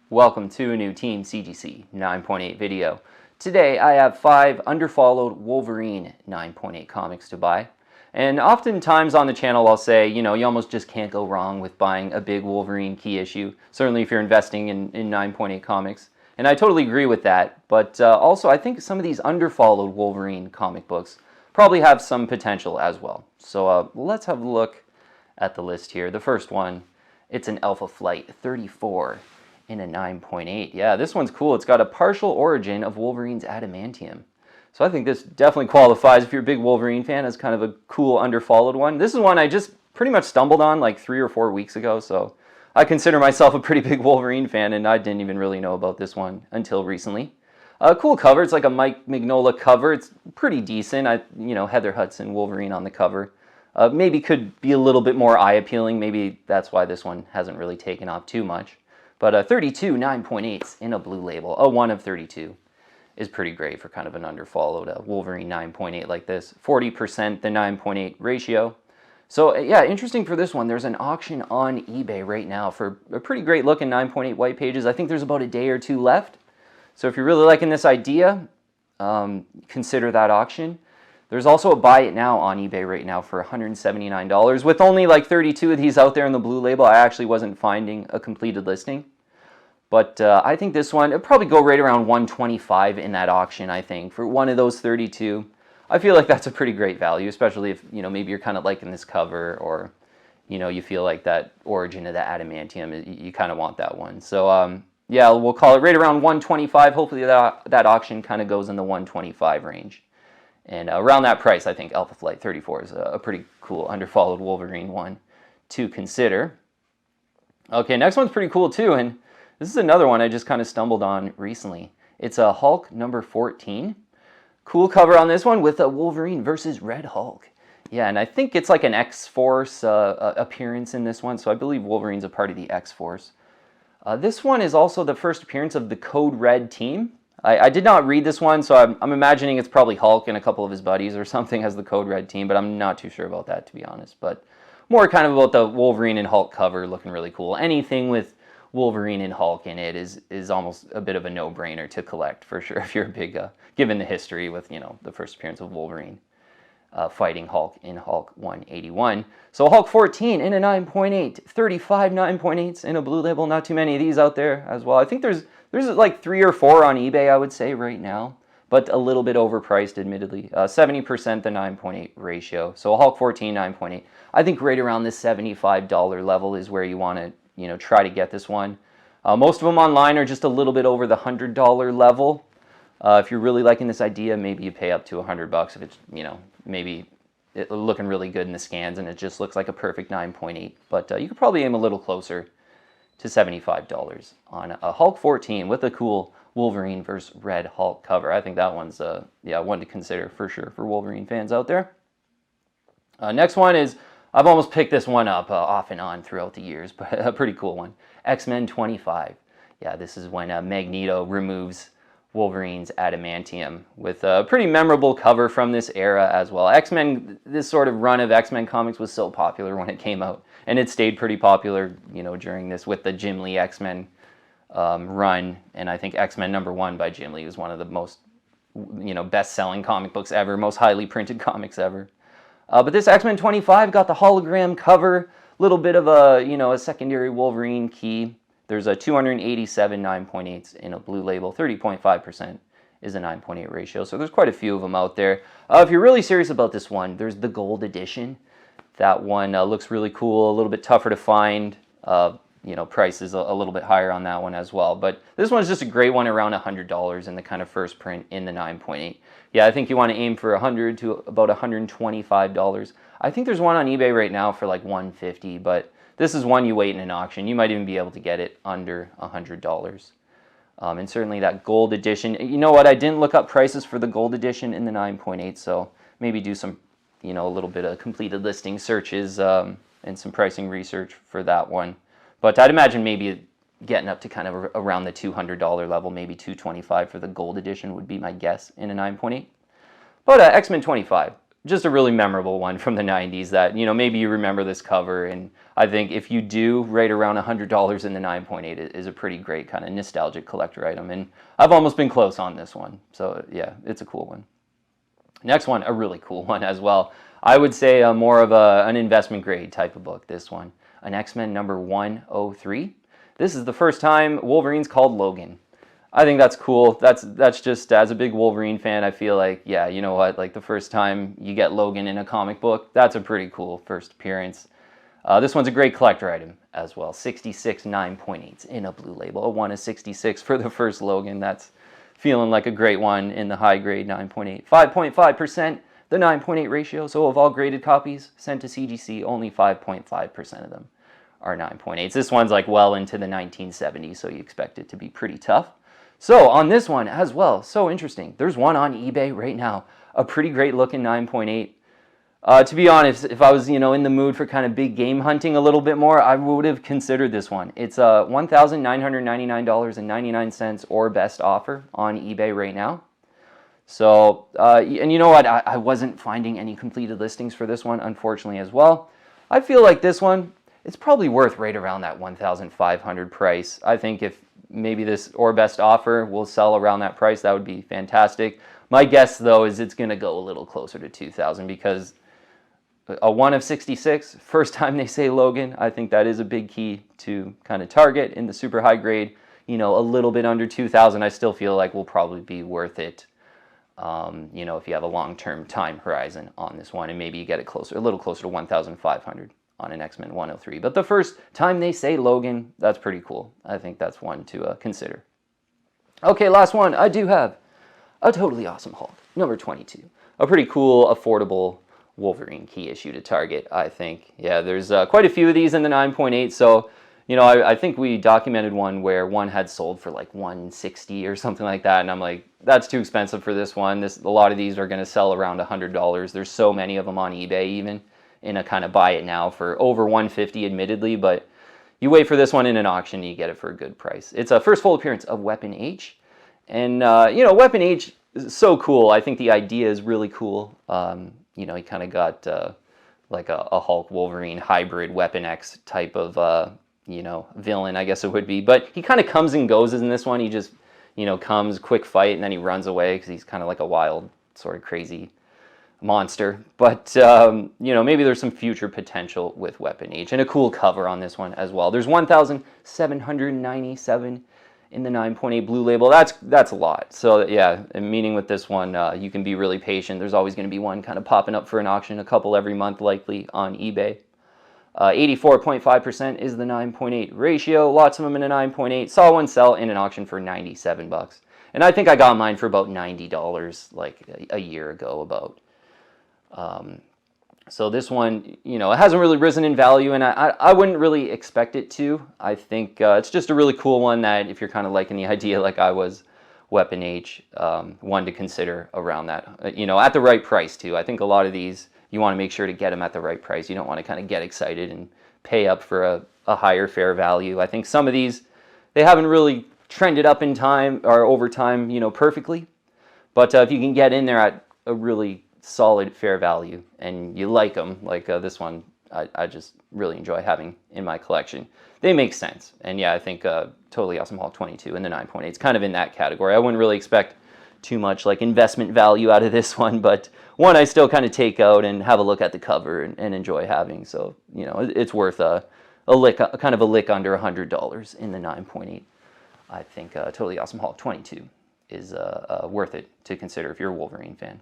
Welcome to a new Team CGC 9.8 video. Today I have 5 Underfollowed Wolverine 9.8 comics to buy. And oftentimes on the channel I'll say, you almost just can't go wrong with buying a big Wolverine key issue, certainly if you're investing in 9.8 comics. And I totally agree with that, but also I think some of these Underfollowed Wolverine comic books probably have some potential as well. So let's have a look at the list here. The first one, it's an Alpha Flight 34 in a 9.8. Yeah, this one's cool. It's got a partial origin of Wolverine's adamantium. So I think this definitely qualifies if you're a big Wolverine fan as kind of a cool Underfollowed one. This is one I just pretty much stumbled on like 3 or 4 weeks ago, so I consider myself a pretty big Wolverine fan, and I didn't even really know about this one until recently. Cool cover. It's like a Mike Mignola cover. It's pretty decent. Heather Hudson Wolverine on the cover. Maybe could be a little bit more eye-appealing. Maybe that's why this one hasn't really taken off too much. But 32 9.8s in a blue label, a 1 of 32, is pretty great for kind of an Underfollowed Wolverine 9.8 like this. 40% the 9.8 ratio. So yeah, interesting for this one. There's an auction on eBay right now for a pretty great looking 9.8 white pages. I think there's about a day or two left. So if you're really liking this idea, consider that auction. There's also a buy it now on eBay right now for $179. With only like 32 of these out there in the blue label, I actually wasn't finding a completed listing. But I think this one, it'll probably go right around $125 in that auction, I think, for one of those 32. I feel like that's a pretty great value, especially if, maybe you're kind of liking this cover, or, you feel like that origin of the adamantium, you kind of want that one. So, yeah, we'll call it right around $125. Hopefully that auction kind of goes in the $125 range. And around that price, I think Alpha Flight 34 is a pretty cool Underfollowed Wolverine one to consider. Okay, next one's pretty cool too, and this is another one I just kind of stumbled on recently. It's a Hulk number 14. Cool cover on this one with a Wolverine versus Red Hulk. Yeah, and I think it's like an X-Force appearance in this one, so I believe Wolverine's a part of the X-Force. This one is also the first appearance of the Code Red team. I did not read this one, so I'm imagining it's probably Hulk and a couple of his buddies or something as the Code Red team, but I'm not too sure about that, to be honest. But more kind of about the Wolverine and Hulk cover looking really cool. Anything with Wolverine and Hulk in it is almost a bit of a no-brainer to collect, for sure, if you're a big, given the history with, the first appearance of Wolverine fighting Hulk in Hulk 181. So Hulk 14 in a 9.8, 35 9.8s in a blue label. Not too many of these out there as well. I think there's like 3 or 4 on eBay, I would say, right now, but a little bit overpriced, admittedly. 70% the 9.8 ratio. So Hulk 14, 9.8. I think right around this $75 level is where you want to, try to get this one. Most of them online are just a little bit over the $100 level. If you're really liking this idea, maybe you pay up to $100 if it's, maybe it's looking really good in the scans and it just looks like a perfect 9.8. But you could probably aim a little closer to $75 on a Hulk 14 with a cool Wolverine versus Red Hulk cover. I think that one's one to consider for sure for Wolverine fans out there. Next one is, I've almost picked this one up off and on throughout the years, but a pretty cool one. X-Men 25. Yeah, this is when Magneto removes Wolverine's adamantium with a pretty memorable cover from this era as well. X-Men, this sort of run of X-Men comics was so popular when it came out, and it stayed pretty popular, during this with the Jim Lee X-Men run, and I think X-Men #1 by Jim Lee was one of the most, best-selling comic books ever, most highly printed comics ever. But this X-Men 25 got the hologram cover, little bit of a secondary Wolverine key. There's a 287 9.8s in a blue label. 30.5% is a 9.8 ratio. So there's quite a few of them out there. If you're really serious about this one, there's the gold edition. That one looks really cool, a little bit tougher to find. Price is a little bit higher on that one as well. But this one's just a great one, around $100 in the kind of first print in the 9.8. Yeah, I think you want to aim for $100 to about $125. I think there's one on eBay right now for like $150, but this is one you wait in an auction. You might even be able to get it under $100. And certainly that gold edition. You know what? I didn't look up prices for the gold edition in the 9.8, so maybe do some, a little bit of completed listing searches and some pricing research for that one. But I'd imagine maybe getting up to kind of around the $200 level, maybe $225 for the gold edition would be my guess in a 9.8. But X-Men 25, just a really memorable one from the 90s that, you know, maybe you remember this cover, and I think if you do, right around $100 in the 9.8 is a pretty great kind of nostalgic collector item, and I've almost been close on this one, so yeah, it's a cool one. Next one, a really cool one as well. I would say more of an investment grade type of book, this one. An X-Men number 103. This is the first time Wolverine's called Logan. I think that's cool. That's just, as a big Wolverine fan, I feel like, yeah, you know what, like the first time you get Logan in a comic book, that's a pretty cool first appearance. This one's a great collector item as well. 66 9.8s in a blue label. A 1 of 66 for the first Logan. That's feeling like a great one in the high grade 9.8. 5.5%, the 9.8 ratio. So of all graded copies sent to CGC, only 5.5% of them are 9.8s. This one's like well into the 1970s, so you expect it to be pretty tough. So on this one as well, so interesting. There's one on eBay right now, a pretty great looking 9.8. To be honest, if I was, you know, in the mood for kind of big game hunting a little bit more, I would have considered this one. It's $1,999.99 or best offer on eBay right now. So, and you know what? I wasn't finding any completed listings for this one, unfortunately, as well. I feel like this one, it's probably worth right around that $1,500 price. I think if maybe this or best offer will sell around that price, that would be fantastic. My guess, though, is it's going to go a little closer to $2,000 because a 1 of 66, first time they say Logan, I think that is a big key to kind of target in the super high grade. You know, a little bit under 2,000, I still feel like will probably be worth it. You know, if you have a long-term time horizon on this one, and maybe you get it closer, a little closer to 1,500 on an X-Men 103. But the first time they say Logan, that's pretty cool. I think that's one to consider. Okay, last one. I do have a totally awesome Hulk, number 22. A pretty cool, affordable Wolverine key issue to target, I think. Yeah, there's quite a few of these in the 9.8, so, you know, I think we documented one where one had sold for like $160 or something like that, and I'm like, that's too expensive for this one. A lot of these are going to sell around $100. There's so many of them on eBay even, in a kind of buy it now for over $150 admittedly, but you wait for this one in an auction and you get it for a good price. It's a first full appearance of Weapon H, and, you know, Weapon H is so cool. I think the idea is really cool. You know, he kind of got like a Hulk Wolverine hybrid Weapon X type of, you know, villain, I guess it would be. But he kind of comes and goes in this one. He just, you know, comes, quick fight, and then he runs away because he's kind of like a wild, sort of crazy monster. But, you know, maybe there's some future potential with Weapon H. And a cool cover on this one as well. There's 1,797 in the 9.8 blue label. That's a lot. So yeah, meaning with this one, you can be really patient. There's always going to be one kind of popping up for an auction, a couple every month likely on eBay. 84.5% is the 9.8 ratio. Lots of them in a 9.8. Saw one sell in an auction for $97. And I think I got mine for about $90 like a year ago about. So this one, you know, it hasn't really risen in value, and I wouldn't really expect it to. I think it's just a really cool one that if you're kind of liking the idea like I was, Weapon H, one to consider around that, you know, at the right price too. I think a lot of these, you want to make sure to get them at the right price. You don't want to kind of get excited and pay up for a higher fair value. I think some of these, they haven't really trended up in time or over time, you know, perfectly. But if you can get in there at a really solid fair value and you like them, like this one, I just really enjoy having in my collection. They make sense. And yeah, I think Totally Awesome Hulk 22 and the 9.8 is kind of in that category. I wouldn't really expect too much like investment value out of this one, but one I still kind of take out and have a look at the cover and enjoy having. So, you know, it's worth a lick, kind of a lick under $100 in the 9.8. I think Totally Awesome Hulk 22 is worth it to consider if you're a Wolverine fan.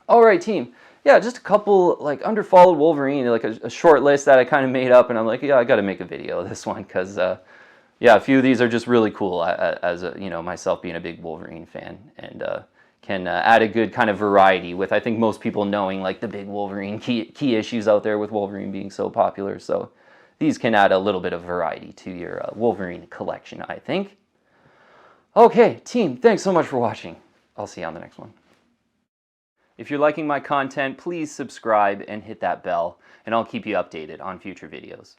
All right, team. Yeah, just a couple like Underfollowed Wolverine, like a short list that I kind of made up, and I'm like, yeah, I got to make a video of this one because, yeah, a few of these are just really cool. As you know, myself being a big Wolverine fan, and can add a good kind of variety with I think most people knowing like the big Wolverine key issues out there with Wolverine being so popular. So these can add a little bit of variety to your Wolverine collection, I think. Okay, team, thanks so much for watching. I'll see you on the next one. If you're liking my content, please subscribe and hit that bell, and I'll keep you updated on future videos.